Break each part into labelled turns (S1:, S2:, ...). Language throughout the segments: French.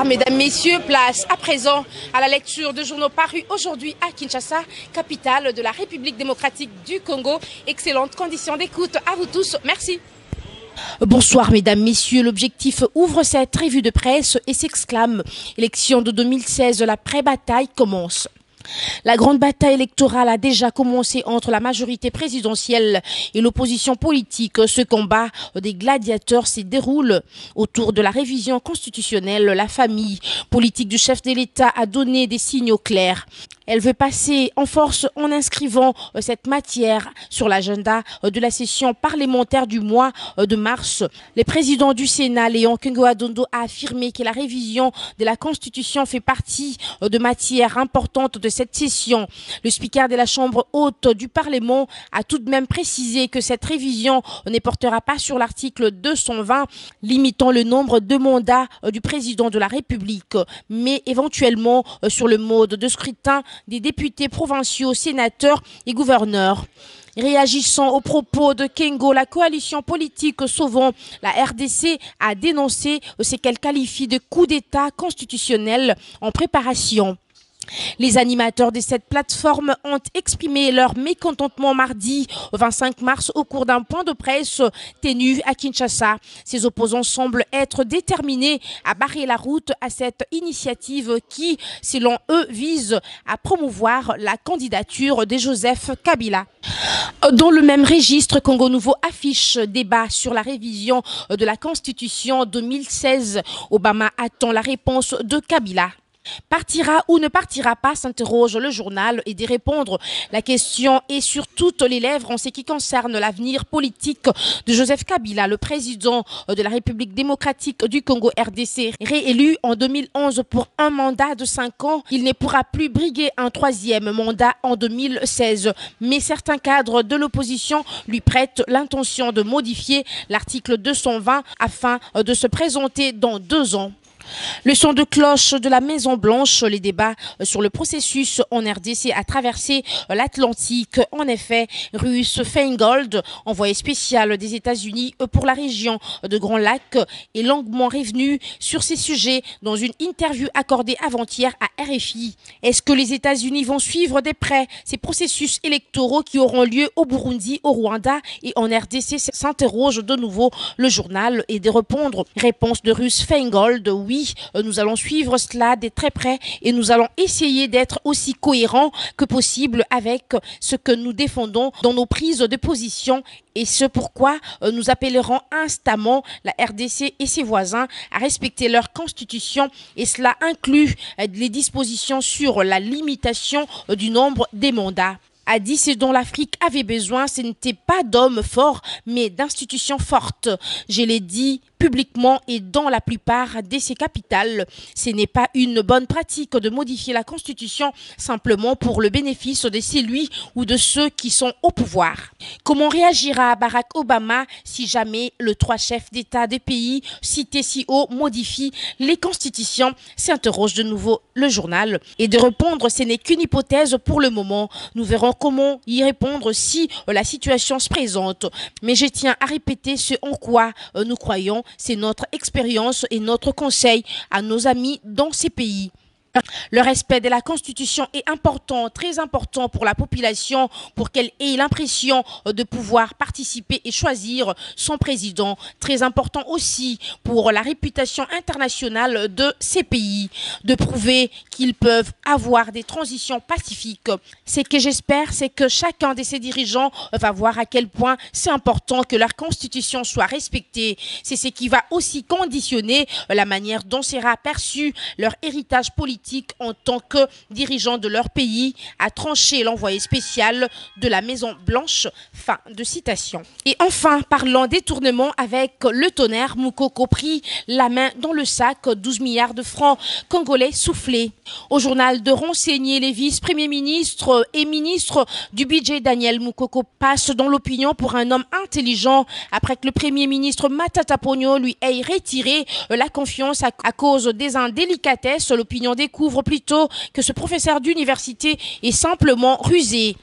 S1: Mesdames, Messieurs, place à présent à la lecture de journaux parus aujourd'hui à Kinshasa, capitale de la République démocratique du Congo. Excellentes conditions d'écoute à vous tous. Merci. Bonsoir Mesdames, Messieurs, l'objectif ouvre cette revue de presse et s'exclame. Élection de 2016, la pré-bataille commence. La grande bataille électorale a déjà commencé entre la majorité présidentielle et l'opposition politique. Ce combat des gladiateurs s'y déroule autour de la révision constitutionnelle. La famille politique du chef de l'État a donné des signaux clairs. Elle veut passer en force en inscrivant cette matière sur l'agenda de la session parlementaire du mois de mars. Le président du Sénat, Léon Kengo-Adondo, a affirmé que la révision de la Constitution fait partie de matières importantes de cette session. Le speaker de la Chambre haute du Parlement a tout de même précisé que cette révision ne portera pas sur l'article 220, limitant le nombre de mandats du président de la République, mais éventuellement sur le mode de scrutin des députés provinciaux, sénateurs et gouverneurs. Réagissant aux propos de Kengo, la coalition politique sauvant la RDC a dénoncé ce qu'elle qualifie de coup d'État constitutionnel en préparation. Les animateurs de cette plateforme ont exprimé leur mécontentement mardi 25 mars au cours d'un point de presse tenu à Kinshasa. Ces opposants semblent être déterminés à barrer la route à cette initiative qui, selon eux, vise à promouvoir la candidature de Joseph Kabila. Dans le même registre, Congo Nouveau affiche débat sur la révision de la Constitution 2016. Obama attend la réponse de Kabila. Partira ou ne partira pas, s'interroge le journal, et d'y répondre. La question est sur toutes les lèvres en ce qui concerne l'avenir politique de Joseph Kabila, le président de la République démocratique du Congo RDC, réélu en 2011 pour un mandat de 5 ans. Il ne pourra plus briguer un troisième mandat en 2016. Mais certains cadres de l'opposition lui prêtent l'intention de modifier l'article 220 afin de se présenter dans 2 ans. Le son de cloche de la Maison Blanche, les débats sur le processus en RDC a traversé l'Atlantique. En effet, Russ Feingold, envoyé spécial des États-Unis pour la région de Grand Lac, est longuement revenu sur ces sujets dans une interview accordée avant-hier à RFI. Est-ce que les États-Unis vont suivre de près ces processus électoraux qui auront lieu au Burundi, au Rwanda et en RDC? S'interroge de nouveau le journal et de répondre. Réponse de Russ Feingold, oui. Nous allons suivre cela de très près et nous allons essayer d'être aussi cohérents que possible avec ce que nous défendons dans nos prises de position et ce pourquoi nous appellerons instamment la RDC et ses voisins à respecter leur constitution et cela inclut les dispositions sur la limitation du nombre des mandats. A dit ce dont l'Afrique avait besoin, ce n'était pas d'hommes forts, mais d'institutions fortes. Je l'ai dit publiquement et dans la plupart de ces capitales. Ce n'est pas une bonne pratique de modifier la Constitution simplement pour le bénéfice de celui ou de ceux qui sont au pouvoir. Comment réagira Barack Obama si jamais le 3 chefs d'État des pays cités si haut modifient les constitutions? S'interroge de nouveau le journal. Et de répondre, ce n'est qu'une hypothèse pour le moment. Nous verrons comment y répondre si la situation se présente. Mais je tiens à répéter ce en quoi nous croyons. C'est notre expérience et notre conseil à nos amis dans ces pays. Le respect de la Constitution est important, très important pour la population, pour qu'elle ait l'impression de pouvoir participer et choisir son président. Très important aussi pour la réputation internationale de ces pays, de prouver qu'ils peuvent avoir des transitions pacifiques. Ce que j'espère, c'est que chacun de ces dirigeants va voir à quel point c'est important que leur Constitution soit respectée. C'est ce qui va aussi conditionner la manière dont sera perçu leur héritage politique en tant que dirigeants de leur pays, a tranché l'envoyé spécial de la Maison Blanche. Fin de citation. Et enfin, parlant détournement avec le tonnerre, Moukoko prit la main dans le sac, 12 milliards de francs congolais soufflés. Au journal de renseigner, les vice-premiers ministres et ministres du budget Daniel Moukoko passe dans l'opinion pour un homme intelligent après que le premier ministre Matata Ponyo lui ait retiré la confiance à cause des indélicatesses. L'opinion découvre plutôt que ce professeur d'université est simplement rusé.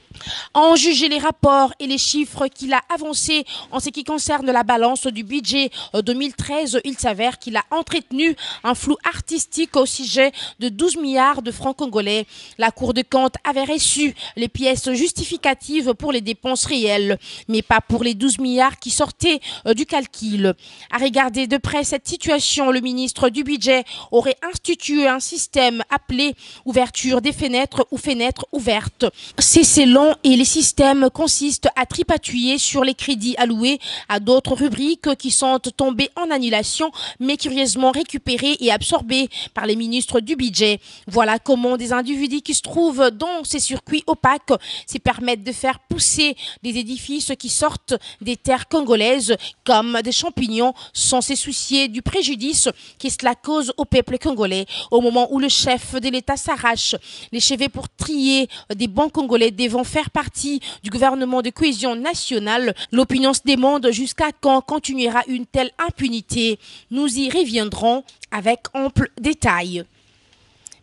S1: En juger les rapports et les chiffres qu'il a avancés en ce qui concerne la balance du budget 2013, il s'avère qu'il a entretenu un flou artistique au sujet de 12 milliards de francs congolais. La Cour des comptes avait reçu les pièces justificatives pour les dépenses réelles, mais pas pour les 12 milliards qui sortaient du calcul. À regarder de près cette situation, le ministre du Budget aurait institué un système appelé ouverture des fenêtres ou fenêtres ouvertes. C'est long et les systèmes consistent à tripatouiller sur les crédits alloués à d'autres rubriques qui sont tombées en annulation, mais curieusement récupérés et absorbés par les ministres du Budget. Voilà comment des individus qui se trouvent dans ces circuits opaques se permettent de faire pousser des édifices qui sortent des terres congolaises comme des champignons sans se soucier du préjudice que cela cause au peuple congolais. Au moment où le chef de l'État s'arrache les cheveux pour trier des bons Congolais devant faire partie du gouvernement de cohésion nationale, l'opinion se demande jusqu'à quand continuera une telle impunité. Nous y reviendrons avec ample détail.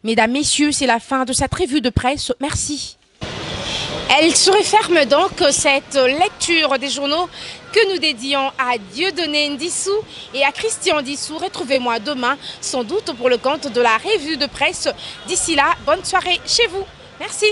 S1: Mesdames, Messieurs, c'est la fin de cette revue de presse. Merci. Elle se referme donc cette lecture des journaux que nous dédions à Dieudonné Ndissou et à Christian Ndissou. Retrouvez-moi demain, sans doute pour le compte de la revue de presse. D'ici là, bonne soirée chez vous. Merci.